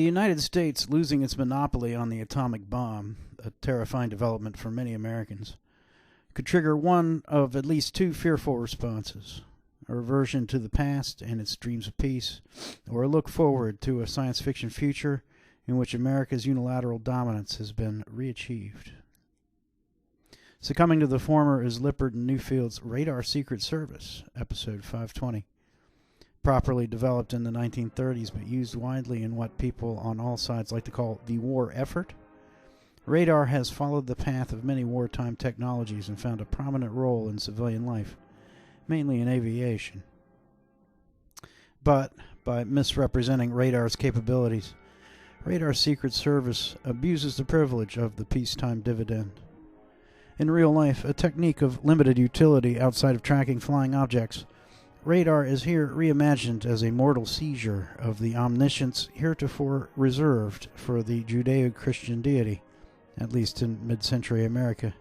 The United States losing its monopoly on the atomic bomb, a terrifying development for many Americans, could trigger one of at least two fearful responses: a reversion to the past and its dreams of peace, or a look forward to a science fiction future in which America's unilateral dominance has been reachieved. Succumbing to the former is Lippert and Newfield's Radar Secret Service, episode 520. Properly developed in the 1930s but used widely in what people on all sides like to call the war effort, radar has followed the path of many wartime technologies and found a prominent role in civilian life, mainly in aviation. But by misrepresenting radar's capabilities, Radar Secret Service abuses the privilege of the peacetime dividend. In real life, a technique of limited utility outside of tracking flying objects, radar is here reimagined as a mortal seizure of the omniscience heretofore reserved for the Judeo-Christian deity, at least in mid-century America.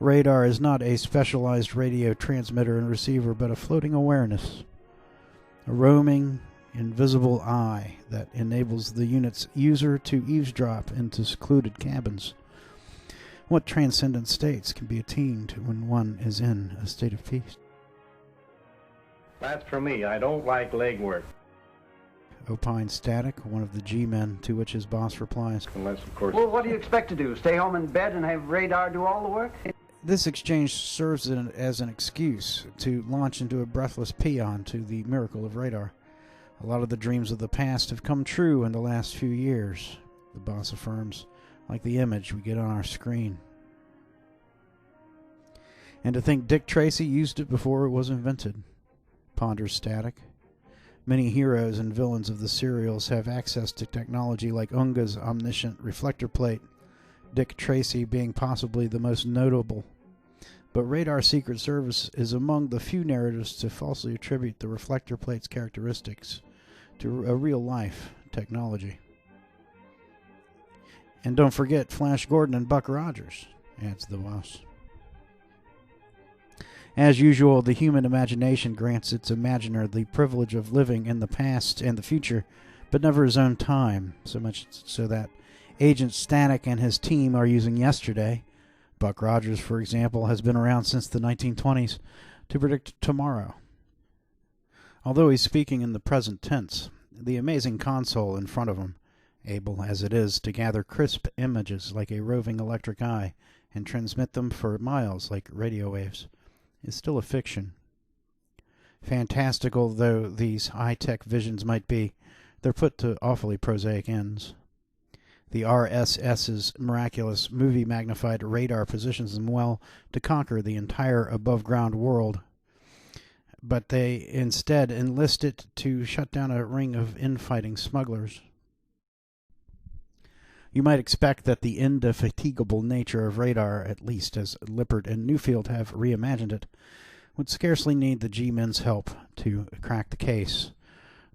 Radar is not a specialized radio transmitter and receiver, but a floating awareness, a roaming, invisible eye that enables the unit's user to eavesdrop into secluded cabins. What transcendent states can be attained when one is in a state of peace? That's for me. I don't like legwork. Opine Static, one of the G-men, to which his boss replies, Unless, of course... Well, what do you expect to do? Stay home in bed and have radar do all the work? This exchange serves as an excuse to launch into a breathless paean to the miracle of radar. A lot of the dreams of the past have come true in the last few years, the boss affirms, like the image we get on our screen. And to think Dick Tracy used it before it was invented, ponders Static. Many heroes and villains of the serials have access to technology like Unga's omniscient reflector plate, Dick Tracy being possibly the most notable. But Radar Secret Service is among the few narratives to falsely attribute the reflector plate's characteristics to a real-life technology. And don't forget Flash Gordon and Buck Rogers, adds the boss. As usual, the human imagination grants its imaginer the privilege of living in the past and the future, but never his own time, so much so that Agent Static and his team are using yesterday. Buck Rogers, for example, has been around since the 1920s to predict tomorrow. Although he's speaking in the present tense, the amazing console in front of him, able as it is to gather crisp images like a roving electric eye and transmit them for miles like radio waves, is still a fiction. Fantastical though these high-tech visions might be, they're put to awfully prosaic ends. The RSS's miraculous movie-magnified radar positions them well to conquer the entire above-ground world, but they instead enlist it to shut down a ring of infighting smugglers. You might expect that the indefatigable nature of radar, at least as Lippert and Newfield have reimagined it, would scarcely need the G-men's help to crack the case,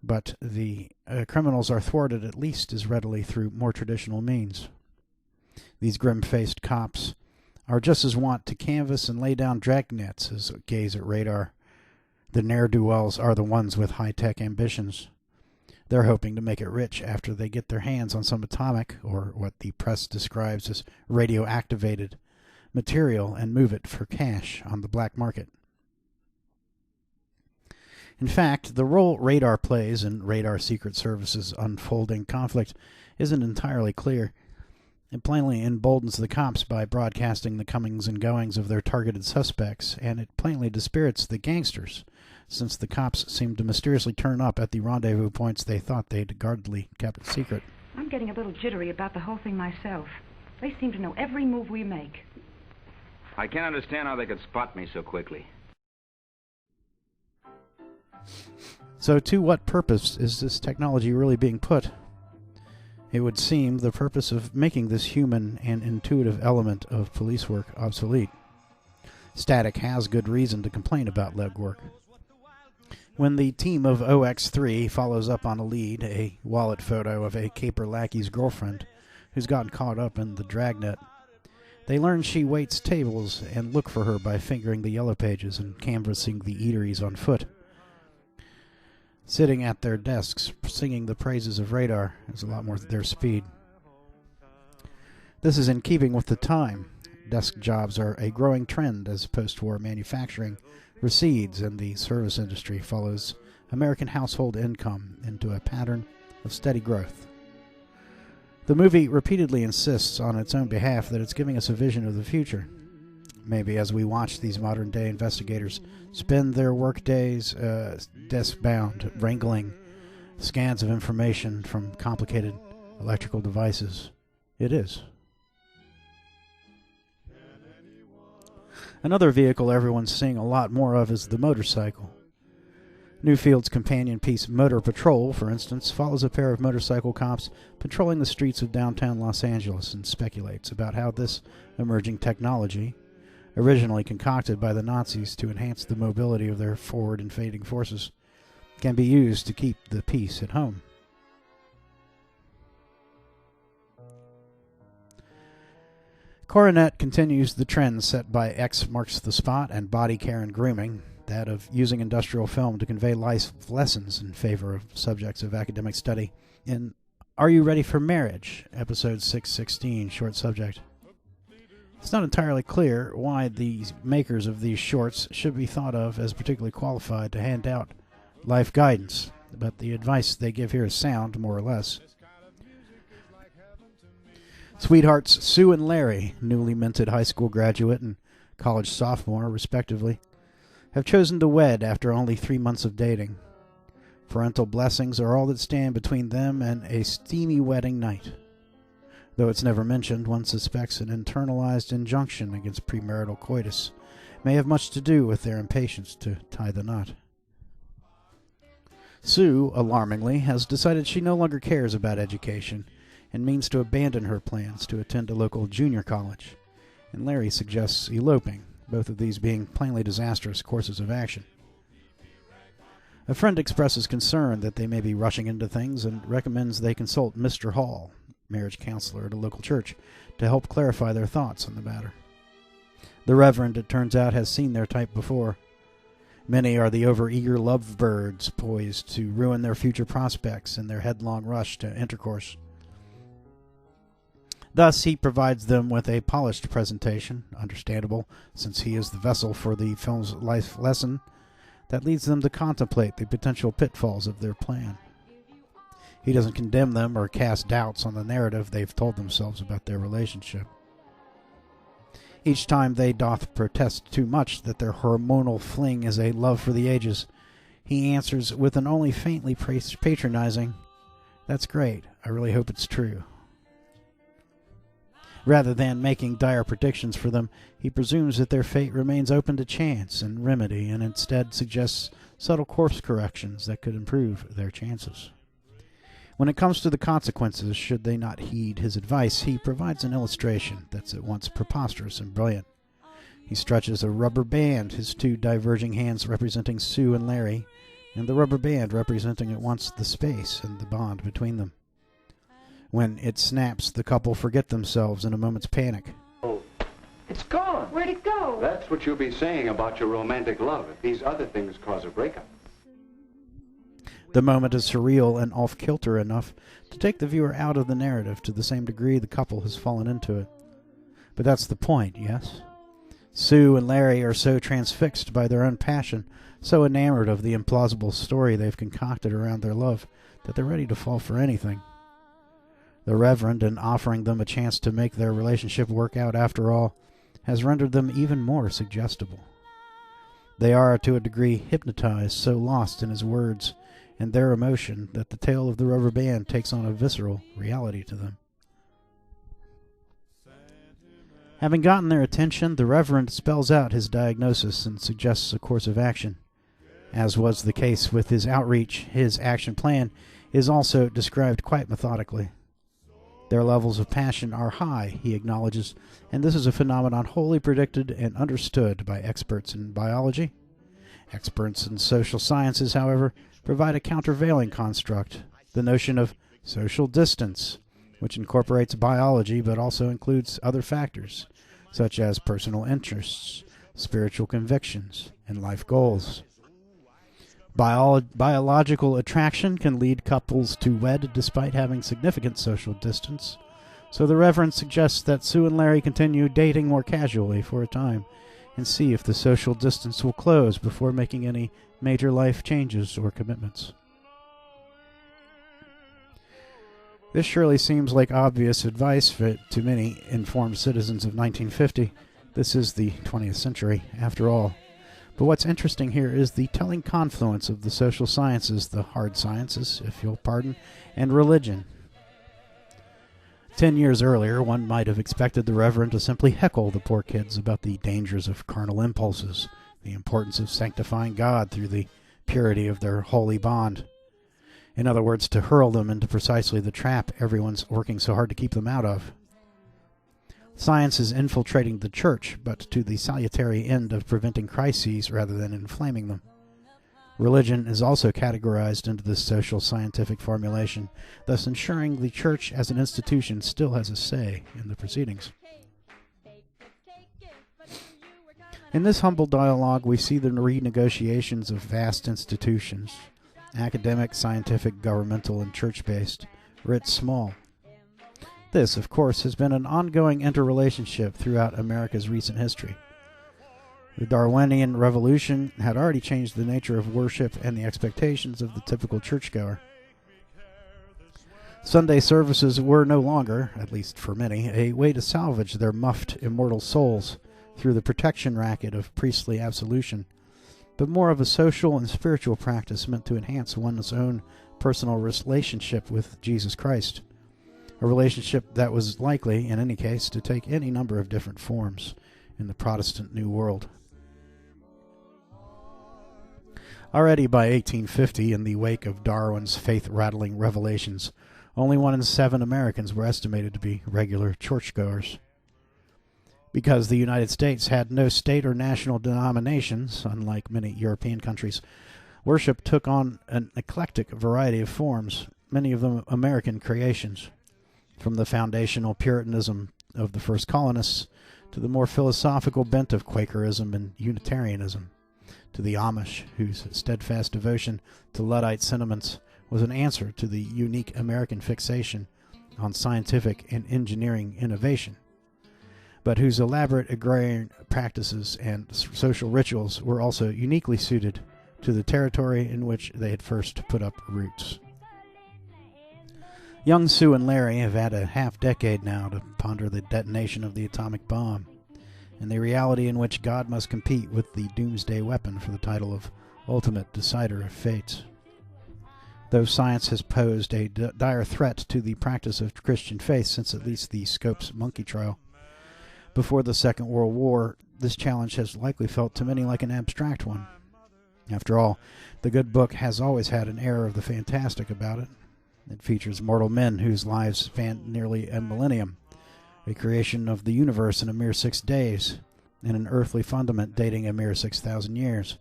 but the criminals are thwarted at least as readily through more traditional means. These grim-faced cops are just as wont to canvass and lay down dragnets as gaze at radar. The ne'er-do-wells are the ones with high-tech ambitions. They're hoping to make it rich after they get their hands on some atomic, or what the press describes as radioactivated, material and move it for cash on the black market. In fact, the role radar plays in Radar Secret Service's unfolding conflict isn't entirely clear. It plainly emboldens the cops by broadcasting the comings and goings of their targeted suspects, and it plainly dispirits the gangsters, since the cops seem to mysteriously turn up at the rendezvous points they thought they'd guardedly kept secret. I'm getting a little jittery about the whole thing myself. They seem to know every move we make. I can't understand how they could spot me so quickly. So to what purpose is this technology really being put? It would seem the purpose of making this human and intuitive element of police work obsolete. Static has good reason to complain about legwork. When the team of OX3 follows up on a lead, a wallet photo of a caper lackey's girlfriend who's gotten caught up in the dragnet, they learn she waits tables and look for her by fingering the yellow pages and canvassing the eateries on foot. sitting at their desks singing the praises of radar is a lot more their speed. This is in keeping with the time. Desk jobs are a growing trend as post-war manufacturing recedes and the service industry follows American household income into a pattern of steady growth. The movie repeatedly insists on its own behalf that it's giving us a vision of the future. Maybe as we watch these modern-day investigators spend their work days desk-bound, wrangling scans of information from complicated electrical devices, it is. Another vehicle everyone's seeing a lot more of is the motorcycle. Newfield's companion piece Motor Patrol, for instance, follows a pair of motorcycle cops patrolling the streets of downtown Los Angeles and speculates about how this emerging technology, originally concocted by the Nazis to enhance the mobility of their forward and fading forces, can be used to keep the peace at home. Coronet continues the trend set by X Marks the Spot and Body Care and Grooming, that of using industrial film to convey life lessons in favor of subjects of academic study. In Are You Ready for Marriage? Episode 616, short subject. It's not entirely clear why the makers of these shorts should be thought of as particularly qualified to hand out life guidance, but the advice they give here is sound, more or less. Sweethearts Sue and Larry, newly minted high school graduate and college sophomore, respectively, have chosen to wed after only 3 months of dating. Parental blessings are all that stand between them and a steamy wedding night. Though it's never mentioned, one suspects an internalized injunction against premarital coitus may have much to do with their impatience to tie the knot. Sue, alarmingly, has decided she no longer cares about education and means to abandon her plans to attend a local junior college, and Larry suggests eloping, both of these being plainly disastrous courses of action. A friend expresses concern that they may be rushing into things and recommends they consult Mr. Hall, marriage counselor at a local church, to help clarify their thoughts on the matter. The Reverend, it turns out, has seen their type before. Many are the overeager lovebirds poised to ruin their future prospects in their headlong rush to intercourse. Thus, he provides them with a polished presentation, understandable, since he is the vessel for the film's life lesson, that leads them to contemplate the potential pitfalls of their plan. He doesn't condemn them or cast doubts on the narrative they've told themselves about their relationship. Each time they doth protest too much that their hormonal fling is a love for the ages, he answers with an only faintly patronizing, "That's great, I really hope it's true." Rather than making dire predictions for them, he presumes that their fate remains open to chance and remedy, and instead suggests subtle course corrections that could improve their chances. When it comes to the consequences, should they not heed his advice, he provides an illustration that's at once preposterous and brilliant. He stretches a rubber band, his two diverging hands representing Sue and Larry, and the rubber band representing at once the space and the bond between them. When it snaps, the couple forget themselves in a moment's panic. Oh, it's gone. Where'd it go? That's what you'll be saying about your romantic love if these other things cause a breakup. The moment is surreal and off-kilter enough to take the viewer out of the narrative to the same degree the couple has fallen into it. But that's the point, yes? Sue and Larry are so transfixed by their own passion, so enamored of the implausible story they've concocted around their love, that they're ready to fall for anything. The Reverend, in offering them a chance to make their relationship work out after all, has rendered them even more suggestible. They are, to a degree, hypnotized, so lost in his words and their emotion that the tale of the rubber band takes on a visceral reality to them. Having gotten their attention, the Reverend spells out his diagnosis and suggests a course of action. As was the case with his outreach, his action plan is also described quite methodically. Their levels of passion are high, he acknowledges, and this is a phenomenon wholly predicted and understood by experts in biology. Experts in social sciences, however, provide a countervailing construct, the notion of social distance, which incorporates biology but also includes other factors, such as personal interests, spiritual convictions, and life goals. Biological attraction can lead couples to wed despite having significant social distance. So the Reverend suggests that Sue and Larry continue dating more casually for a time and see if the social distance will close before making any major life changes or commitments. This surely seems like obvious advice to many informed citizens of 1950. This is the 20th century, after all. But what's interesting here is the telling confluence of the social sciences, the hard sciences, if you'll pardon, and religion. 10 years earlier, one might have expected the Reverend to simply heckle the poor kids about the dangers of carnal impulses, the importance of sanctifying God through the purity of their holy bond. In other words, to hurl them into precisely the trap everyone's working so hard to keep them out of. Science is infiltrating the church, but to the salutary end of preventing crises rather than inflaming them. Religion is also categorized into this social scientific formulation, thus ensuring the church as an institution still has a say in the proceedings. In this humble dialogue, we see the renegotiations of vast institutions, academic, scientific, governmental, and church-based, writ small. This, of course, has been an ongoing interrelationship throughout America's recent history. The Darwinian Revolution had already changed the nature of worship and the expectations of the typical churchgoer. Sunday services were no longer, at least for many, a way to salvage their muffed immortal souls through the protection racket of priestly absolution, but more of a social and spiritual practice meant to enhance one's own personal relationship with Jesus Christ. A relationship that was likely, in any case, to take any number of different forms in the Protestant New World. Already by 1850, in the wake of Darwin's faith-rattling revelations, only 1 in 7 Americans were estimated to be regular churchgoers. Because the United States had no state or national denominations, unlike many European countries, worship took on an eclectic variety of forms, many of them American creations. From the foundational Puritanism of the first colonists to the more philosophical bent of Quakerism and Unitarianism, to the Amish, whose steadfast devotion to Luddite sentiments was an answer to the unique American fixation on scientific and engineering innovation, but whose elaborate agrarian practices and social rituals were also uniquely suited to the territory in which they had first put up roots. Young Sue and Larry have had a half-decade now to ponder the detonation of the atomic bomb, and the reality in which God must compete with the doomsday weapon for the title of ultimate decider of fates. Though science has posed a dire threat to the practice of Christian faith since at least the Scopes monkey trial before the Second World War, this challenge has likely felt to many like an abstract one. After all, the good book has always had an air of the fantastic about it. It features mortal men whose lives span nearly a millennium, a creation of the universe in a mere 6 days, and an earthly fundament dating a mere 6,000 years,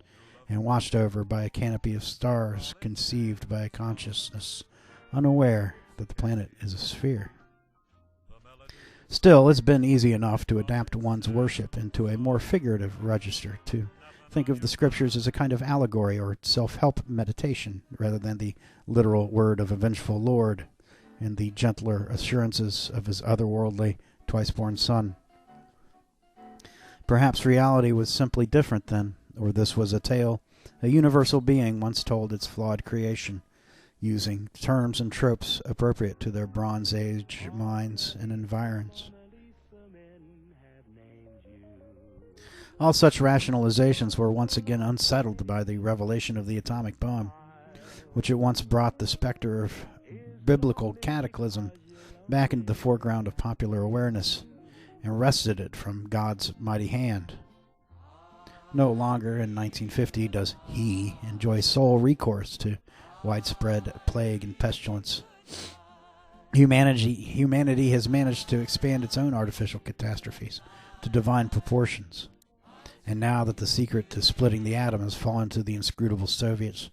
and watched over by a canopy of stars conceived by a consciousness unaware that the planet is a sphere. Still, it's been easy enough to adapt one's worship into a more figurative register, to think of the scriptures as a kind of allegory or self-help meditation, rather than the literal word of a vengeful Lord and the gentler assurances of his otherworldly, twice-born Son. Perhaps reality was simply different then, or this was a tale a universal being once told its flawed creation, using terms and tropes appropriate to their Bronze Age minds and environs. All such rationalizations were once again unsettled by the revelation of the atomic bomb, which at once brought the specter of biblical cataclysm back into the foreground of popular awareness and wrested it from God's mighty hand. No longer in 1950 does he enjoy sole recourse to widespread plague and pestilence. Humanity has managed to expand its own artificial catastrophes to divine proportions. And now that the secret to splitting the atom has fallen to the inscrutable Soviets,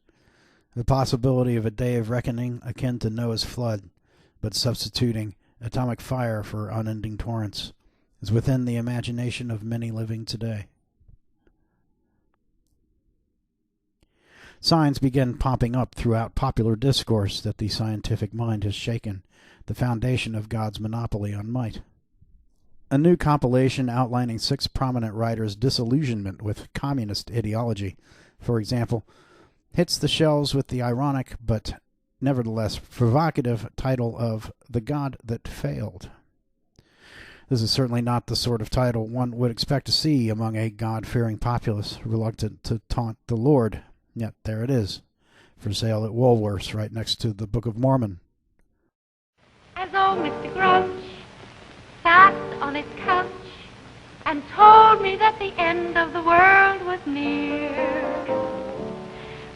the possibility of a day of reckoning akin to Noah's flood, but substituting atomic fire for unending torrents, is within the imagination of many living today. signs begin popping up throughout popular discourse that the scientific mind has shaken the foundation of God's monopoly on might. A new compilation outlining 6 prominent writers' disillusionment with communist ideology, for example, hits the shelves with the ironic but nevertheless provocative title of The God That Failed. This is certainly not the sort of title one would expect to see among a God-fearing populace reluctant to taunt the Lord. Yet there it is, for sale at Woolworth's right next to the Book of Mormon. As old Mr. Grouch sat on his couch and told me that the end of the world was near,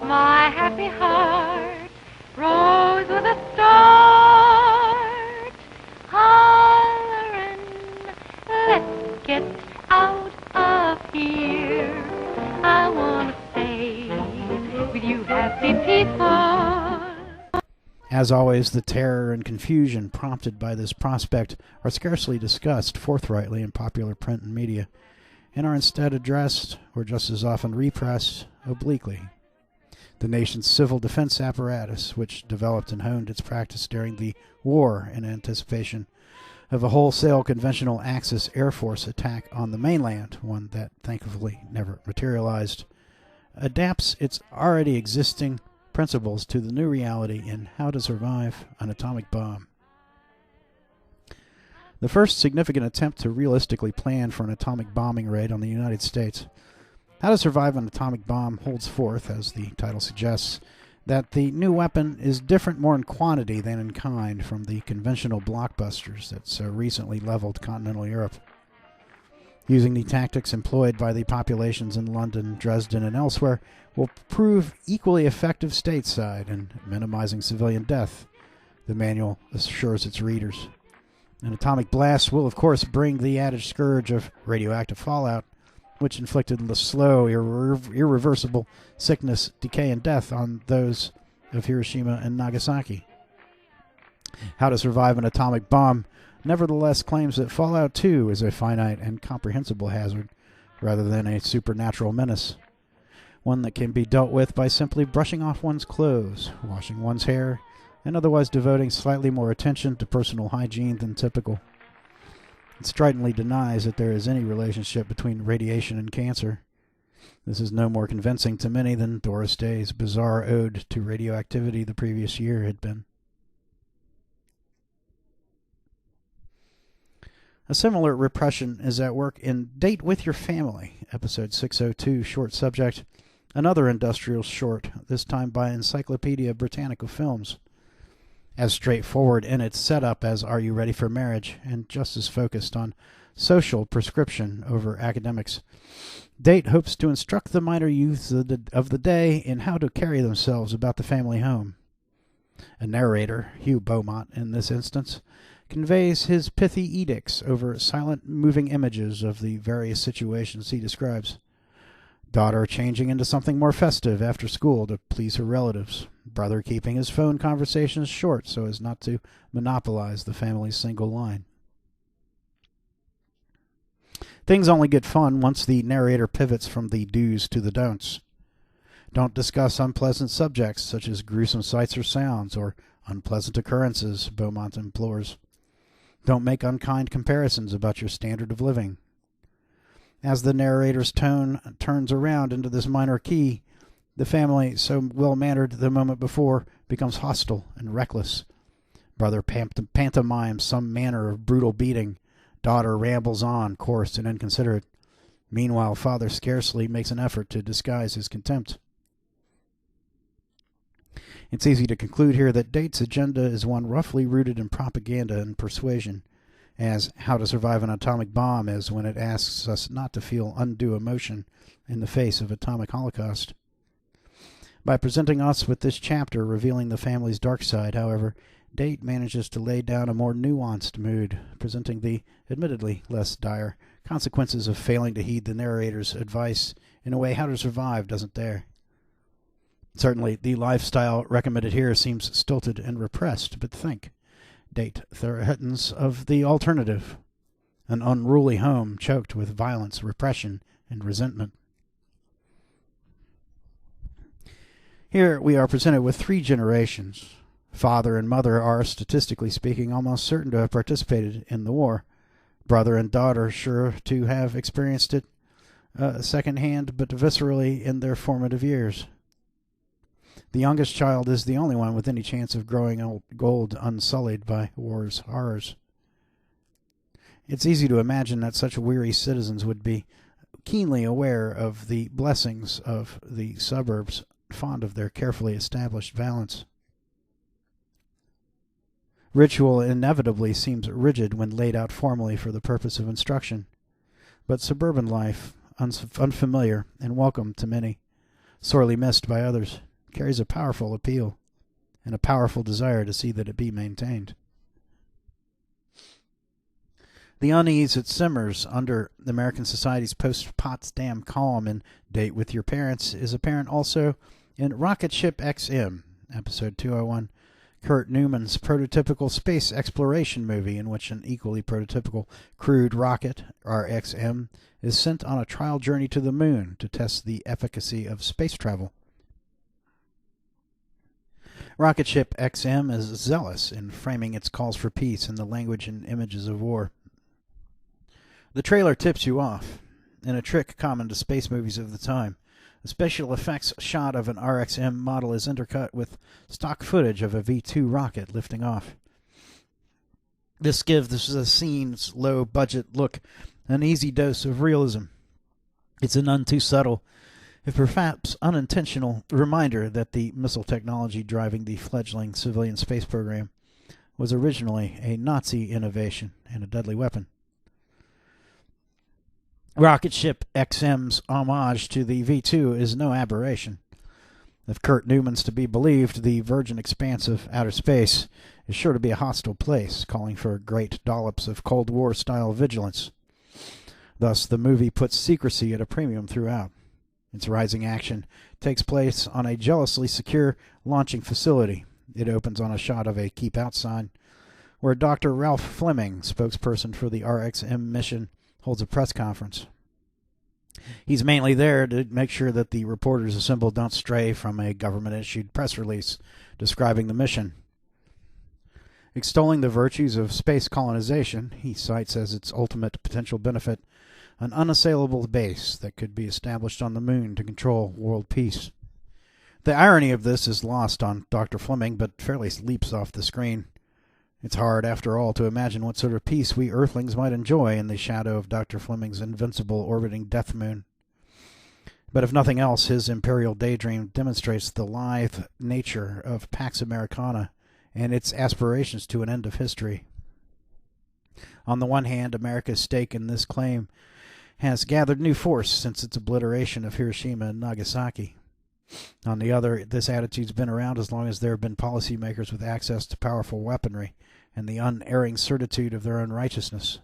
my happy heart rose with a start, hollering, let's get out of here. I want to stay with you happy people. As always, the terror and confusion prompted by this prospect are scarcely discussed forthrightly in popular print and media, and are instead addressed, or just as often repressed, obliquely. The nation's civil defense apparatus, which developed and honed its practice during the war in anticipation of a wholesale conventional Axis Air Force attack on the mainland, one that thankfully never materialized, adapts its already existing principles to the new reality in How to Survive an Atomic Bomb. The first significant attempt to realistically plan for an atomic bombing raid on the United States, How to Survive an Atomic Bomb holds forth, as the title suggests, that the new weapon is different more in quantity than in kind from the conventional blockbusters that so recently leveled continental Europe. Using the tactics employed by the populations in London, Dresden, and elsewhere will prove equally effective stateside in minimizing civilian death, the manual assures its readers. An atomic blast will, of course, bring the added scourge of radioactive fallout, which inflicted the slow, irreversible sickness, decay, and death on those of Hiroshima and Nagasaki. How to Survive an Atomic Bomb nevertheless claims that Fallout 2 is a finite and comprehensible hazard, rather than a supernatural menace, one that can be dealt with by simply brushing off one's clothes, washing one's hair, and otherwise devoting slightly more attention to personal hygiene than typical. It stridently denies that there is any relationship between radiation and cancer. This is no more convincing to many than Doris Day's bizarre ode to radioactivity the previous year had been. A similar repression is at work in Date with Your Family, episode 602, short subject, another industrial short, this time by Encyclopedia Britannica Films. As straightforward in its setup as Are You Ready for Marriage, and just as focused on social prescription over academics, Date hopes to instruct the minor youths of the day in how to carry themselves about the family home. A narrator, Hugh Beaumont in this instance, conveys his pithy edicts over silent moving images of the various situations he describes. Daughter changing into something more festive after school to please her relatives. Brother keeping his phone conversations short so as not to monopolize the family's single line. Things only get fun once the narrator pivots from the do's to the don'ts. Don't discuss unpleasant subjects such as gruesome sights or sounds or unpleasant occurrences, Beaumont implores. Don't make unkind comparisons about your standard of living. As the narrator's tone turns around into this minor key, the family, so well-mannered the moment before, becomes hostile and reckless. Brother pantomimes some manner of brutal beating. Daughter rambles on, coarse and inconsiderate. Meanwhile, father scarcely makes an effort to disguise his contempt. It's easy to conclude here that Date's agenda is one roughly rooted in propaganda and persuasion, as How to Survive an Atomic Bomb is when it asks us not to feel undue emotion in the face of atomic holocaust. By presenting us with this chapter revealing the family's dark side, however, Date manages to lay down a more nuanced mood, presenting the, admittedly less dire, consequences of failing to heed the narrator's advice in a way How to Survive doesn't dare. Certainly, the lifestyle recommended here seems stilted and repressed, but think. Date threatens of the alternative, an unruly home choked with violence, repression, and resentment. Here we are presented with three generations. Father and mother are, statistically speaking, almost certain to have participated in the war. Brother and daughter sure to have experienced it secondhand, but viscerally in their formative years. The youngest child is the only one with any chance of growing old unsullied by war's horrors. It's easy to imagine that such weary citizens would be keenly aware of the blessings of the suburbs, fond of their carefully established balance. Ritual inevitably seems rigid when laid out formally for the purpose of instruction, but suburban life, unfamiliar and welcome to many, sorely missed by others, carries a powerful appeal and a powerful desire to see that it be maintained. The unease that simmers under American society's post-Potsdam calm in Date with Your Parents is apparent also in Rocket Ship XM, episode 201, Kurt Newman's prototypical space exploration movie in which an equally prototypical crewed rocket, RXM, is sent on a trial journey to the moon to test the efficacy of space travel. Rocket Ship XM is zealous in framing its calls for peace in the language and images of war. The trailer tips you off, in a trick common to space movies of the time. The special effects shot of an RXM model is intercut with stock footage of a V-2 rocket lifting off. This gives the scene's low-budget look an easy dose of realism. It's a none too subtle, if perhaps unintentional, reminder that the missile technology driving the fledgling civilian space program was originally a Nazi innovation and a deadly weapon. Rocket Ship XM's homage to the V-2 is no aberration. If Kurt Newman's to be believed, the virgin expanse of outer space is sure to be a hostile place, calling for great dollops of Cold War-style vigilance. Thus, the movie puts secrecy at a premium throughout. Its rising action takes place on a jealously secure launching facility. It opens on a shot of a keep out sign, where Dr. Ralph Fleming, spokesperson for the RXM mission, holds a press conference. He's mainly there to make sure that the reporters assembled don't stray from a government-issued press release describing the mission. Extolling the virtues of space colonization, he cites as its ultimate potential benefit an unassailable base that could be established on the moon to control world peace. The irony of this is lost on Dr. Fleming, but fairly leaps off the screen. It's hard, after all, to imagine what sort of peace we Earthlings might enjoy in the shadow of Dr. Fleming's invincible orbiting death moon. But if nothing else, his imperial daydream demonstrates the lithe nature of Pax Americana and its aspirations to an end of history. On the one hand, America's stake in this claim has gathered new force since its obliteration of Hiroshima and Nagasaki. On the other, this attitude's been around as long as there have been policymakers with access to powerful weaponry and the unerring certitude of their own righteousness.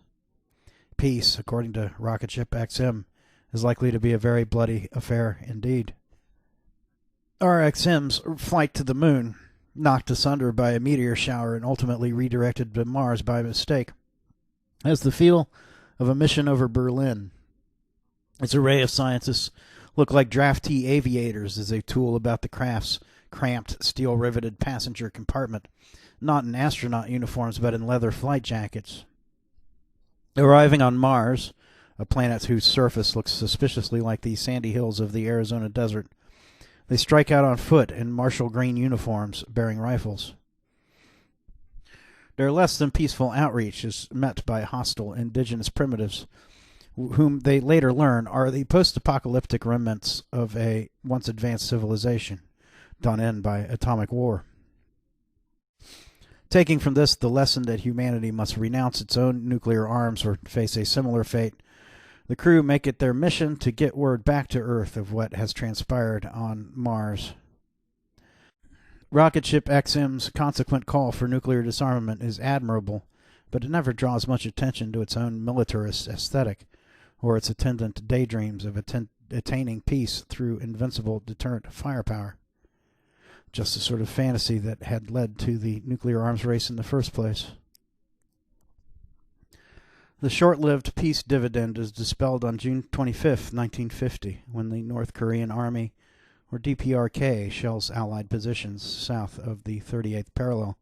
Peace, according to Rocket Ship XM, is likely to be a very bloody affair indeed. RXM's flight to the moon, knocked asunder by a meteor shower and ultimately redirected to Mars by mistake, has the feel of a mission over Berlin. Its array of scientists look like draftee aviators as they tool about the craft's cramped, steel-riveted passenger compartment, not in astronaut uniforms but in leather flight jackets. Arriving on Mars, a planet whose surface looks suspiciously like the sandy hills of the Arizona desert, they strike out on foot in martial green uniforms bearing rifles. Their less than peaceful outreach is met by hostile indigenous primitives, whom they later learn are the post-apocalyptic remnants of a once advanced civilization, done in by atomic war. Taking from this the lesson that humanity must renounce its own nuclear arms or face a similar fate, the crew make it their mission to get word back to Earth of what has transpired on Mars. Rocket Ship XM's consequent call for nuclear disarmament is admirable, but it never draws much attention to its own militarist aesthetic, or its attendant daydreams of attaining peace through invincible deterrent firepower. Just the sort of fantasy that had led to the nuclear arms race in the first place. The short-lived peace dividend is dispelled on June 25, 1950, when the North Korean army where DPRK shells Allied positions south of the 38th parallel.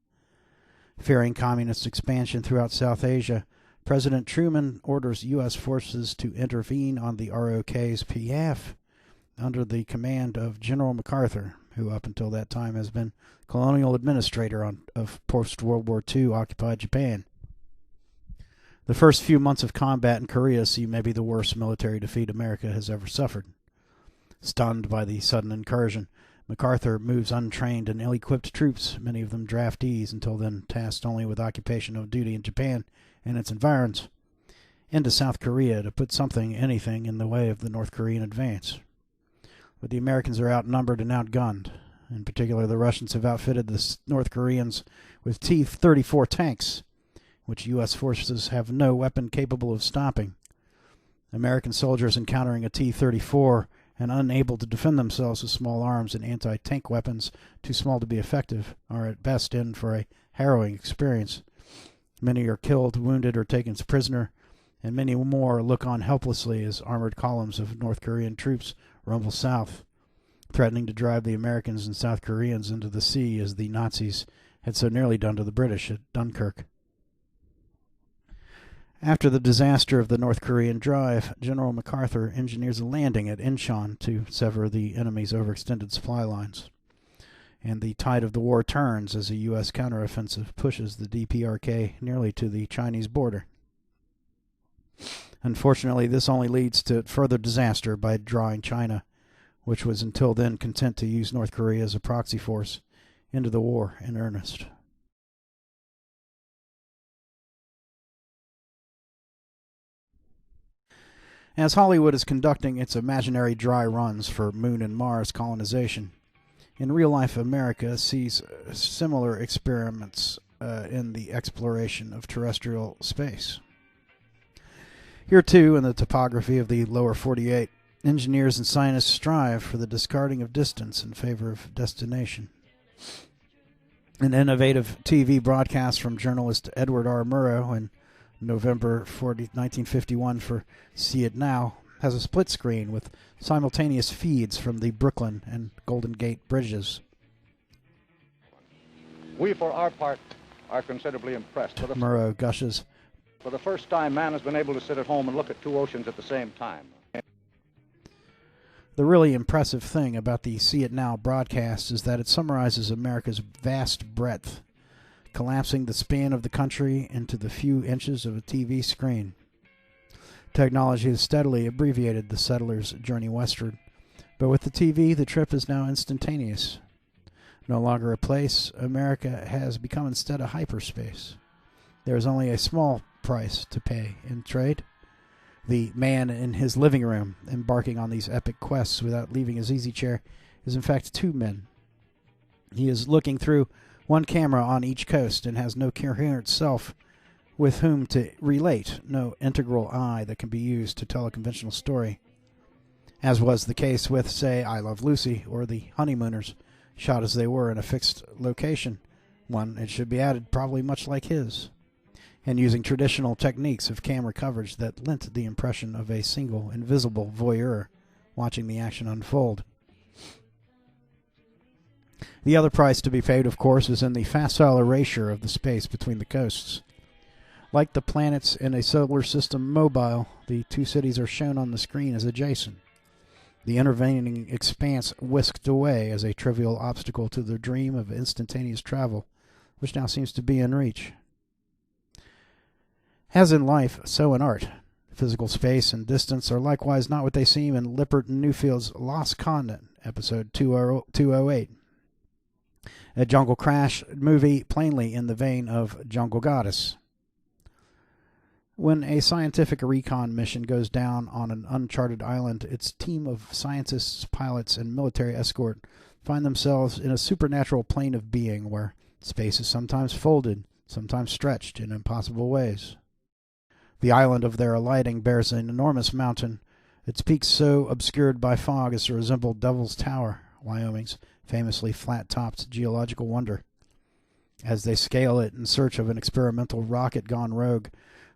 Fearing communist expansion throughout South Asia, President Truman orders U.S. forces to intervene on the ROK's behalf under the command of General MacArthur, who up until that time has been colonial administrator of post-World War II occupied Japan. The first few months of combat in Korea see maybe the worst military defeat America has ever suffered. Stunned by the sudden incursion, MacArthur moves untrained and ill-equipped troops, many of them draftees until then tasked only with occupation of duty in Japan and its environs, into South Korea to put anything in the way of the North Korean advance. But the Americans are outnumbered and outgunned. In particular, the Russians have outfitted the North Koreans with T-34 tanks, which U.S. forces have no weapon capable of stopping. American soldiers encountering a T-34 and unable to defend themselves with small arms and anti-tank weapons too small to be effective are at best in for a harrowing experience. Many are killed, wounded, or taken as prisoner, and many more look on helplessly as armored columns of North Korean troops rumble south, threatening to drive the Americans and South Koreans into the sea as the Nazis had so nearly done to the British at Dunkirk. After the disaster of the North Korean drive, General MacArthur engineers a landing at Incheon to sever the enemy's overextended supply lines. And the tide of the war turns as a U.S. counteroffensive pushes the DPRK nearly to the Chinese border. Unfortunately, this only leads to further disaster by drawing China, which was until then content to use North Korea as a proxy force, into the war in earnest. As Hollywood is conducting its imaginary dry runs for Moon and Mars colonization, in real-life America sees similar experiments in the exploration of terrestrial space. Here, too, in the topography of the lower 48, engineers and scientists strive for the discarding of distance in favor of destination. An innovative TV broadcast from journalist Edward R. Murrow in November 1951 for See It Now has a split screen with simultaneous feeds from the Brooklyn and Golden Gate bridges. We, for our part, are considerably impressed. Murrow gushes. For the first time, man has been able to sit at home and look at two oceans at the same time. The really impressive thing about the See It Now broadcast is that it summarizes America's vast breadth, collapsing the span of the country into the few inches of a TV screen. Technology has steadily abbreviated the settlers' journey westward, but with the TV, the trip is now instantaneous. No longer a place, America has become instead a hyperspace. There is only a small price to pay in trade. The man in his living room, embarking on these epic quests without leaving his easy chair, is in fact two men. He is looking through one camera on each coast and has no coherent self with whom to relate, no integral eye that can be used to tell a conventional story. As was the case with, say, I Love Lucy or The Honeymooners, shot as they were in a fixed location, one, it should be added, probably much like his, and using traditional techniques of camera coverage that lent the impression of a single, invisible voyeur watching the action unfold. The other price to be paid, of course, is in the facile erasure of the space between the coasts. Like the planets in a solar system mobile, the two cities are shown on the screen as adjacent. The intervening expanse whisked away as a trivial obstacle to the dream of instantaneous travel, which now seems to be in reach. As in life, so in art. Physical space and distance are likewise not what they seem in Lippert and Newfield's Lost Continent, episode 208. A jungle crash movie plainly in the vein of Jungle Goddess. When a scientific recon mission goes down on an uncharted island, its team of scientists, pilots, and military escort find themselves in a supernatural plane of being where space is sometimes folded, sometimes stretched in impossible ways. The island of their alighting bears an enormous mountain, its peaks so obscured by fog as to resemble Devil's Tower, Wyoming's famously flat-topped geological wonder. As they scale it in search of an experimental rocket gone rogue,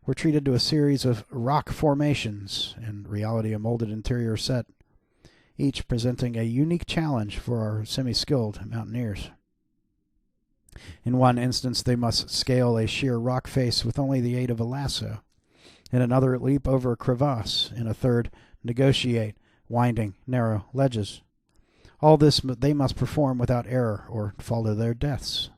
we're treated to a series of rock formations, in reality a molded interior set. each presenting a unique challenge for our semi-skilled mountaineers. In one instance, they must scale a sheer rock face with only the aid of a lasso. In another, leap over a crevasse. In a third, negotiate winding, narrow ledges. All this they must perform without error or fall to their deaths.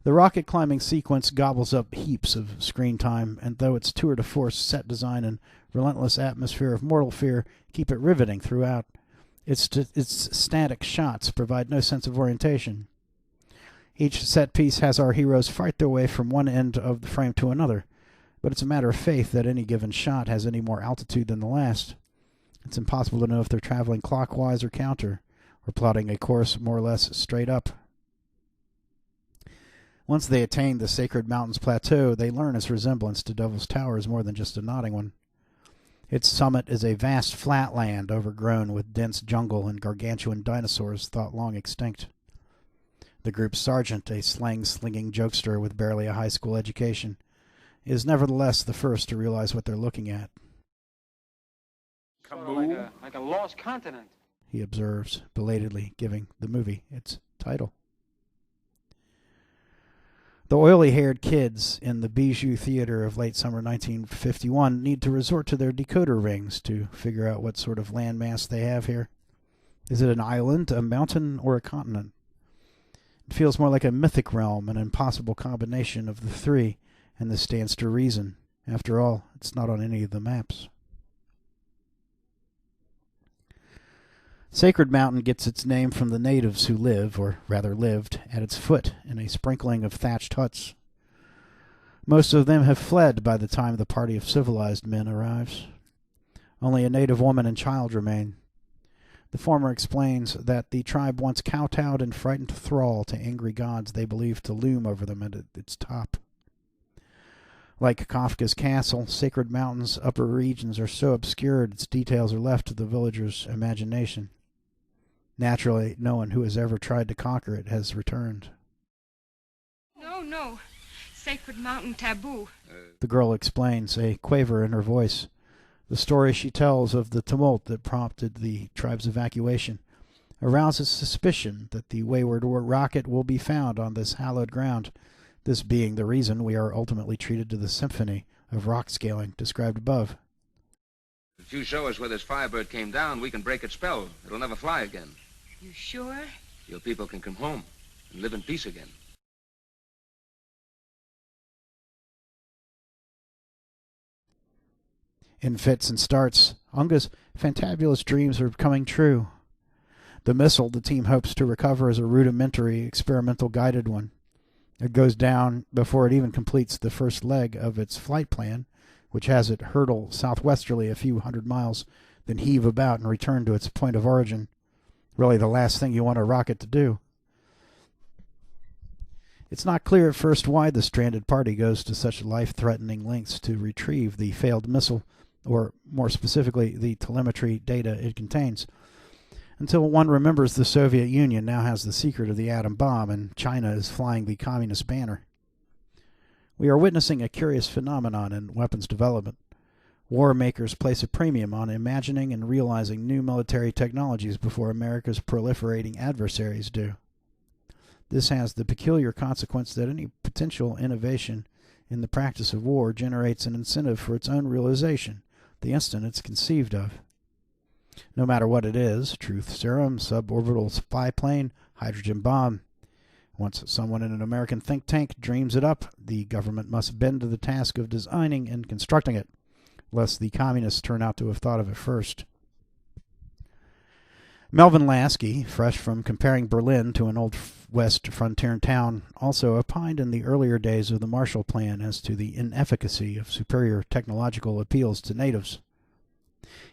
The rocket climbing sequence gobbles up heaps of screen time, and though its tour de force set design and relentless atmosphere of mortal fear keep it riveting throughout, its static shots provide no sense of orientation. Each set piece has our heroes fight their way from one end of the frame to another, but it's a matter of faith that any given shot has any more altitude than the last. It's impossible to know if they're traveling clockwise or counter, or plotting a course more or less straight up. Once they attain the Sacred Mountains Plateau, they learn its resemblance to Devil's Tower is more than just a nodding one. Its summit is a vast flatland overgrown with dense jungle and gargantuan dinosaurs thought long extinct. The group's sergeant, a slang-slinging jokester with barely a high school education, is nevertheless the first to realize what they're looking at. Like a lost continent. He observes, belatedly giving the movie its title. The oily-haired kids in the Bijou Theater of late summer 1951 need to resort to their decoder rings to figure out what sort of landmass they have here. Is it an island, a mountain, or a continent? It feels more like a mythic realm, an impossible combination of the three, and this stands to reason. After all, it's not on any of the maps. Sacred Mountain gets its name from the natives who live, or rather lived, at its foot in a sprinkling of thatched huts. Most of them have fled by the time the party of civilized men arrives. Only a native woman and child remain. The former explains that the tribe once kowtowed and frightened thrall to angry gods they believed to loom over them at its top. Like Kafka's castle, Sacred Mountain's upper regions are so obscured its details are left to the villagers' imagination. Naturally, no one who has ever tried to conquer it has returned. No. Sacred Mountain taboo. The girl explains, a quaver in her voice. The story she tells of the tumult that prompted the tribe's evacuation arouses suspicion that the wayward rocket will be found on this hallowed ground, this being the reason we are ultimately treated to the symphony of rock scaling described above. If you show us where this firebird came down, we can break its spell. It'll never fly again. You sure? Your people can come home and live in peace again. In fits and starts, Unga's fantabulous dreams are coming true. The missile the team hopes to recover is a rudimentary experimental guided one. It goes down before it even completes the first leg of its flight plan, which has it hurtle southwesterly a few hundred miles, then heave about and return to its point of origin. Really the last thing you want a rocket to do. It's not clear at first why the stranded party goes to such life-threatening lengths to retrieve the failed missile, or more specifically, the telemetry data it contains, until one remembers the Soviet Union now has the secret of the atom bomb and China is flying the communist banner. We are witnessing a curious phenomenon in weapons development. War makers place a premium on imagining and realizing new military technologies before America's proliferating adversaries do. This has the peculiar consequence that any potential innovation in the practice of war generates an incentive for its own realization the instant it's conceived of. No matter what it is, truth serum, suborbital spy plane, hydrogen bomb. Once someone in an American think tank dreams it up, the government must bend to the task of designing and constructing it, lest the communists turn out to have thought of it first. Melvin Lasky, fresh from comparing Berlin to an old West frontier town, also opined in the earlier days of the Marshall Plan as to the inefficacy of superior technological appeals to natives.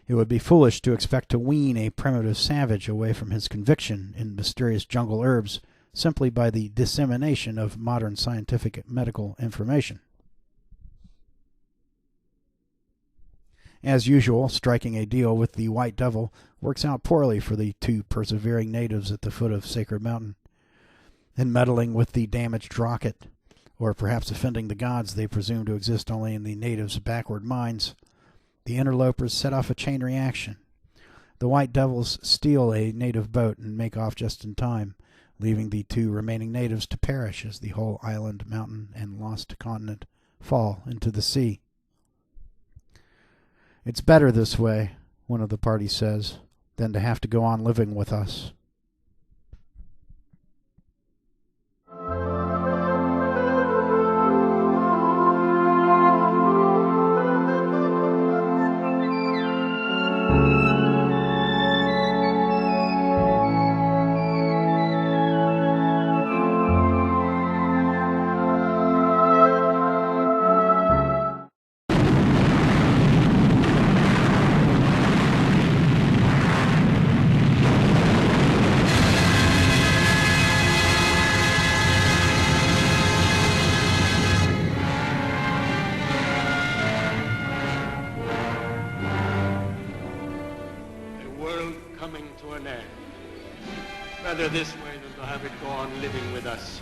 It would be foolish to expect to wean a primitive savage away from his conviction in mysterious jungle herbs simply by the dissemination of modern scientific medical information. As usual, striking a deal with the White Devil works out poorly for the two persevering natives at the foot of Sacred Mountain. In meddling with the damaged rocket, or perhaps offending the gods they presume to exist only in the natives' backward minds, the interlopers set off a chain reaction. The white devils steal a native boat and make off just in time, leaving the 2 remaining natives to perish as the whole island, mountain, and lost continent fall into the sea. "It's better this way," one of the party says, "than to have to go on living with us." Coming to an end. Better this way than to have it go on living with us.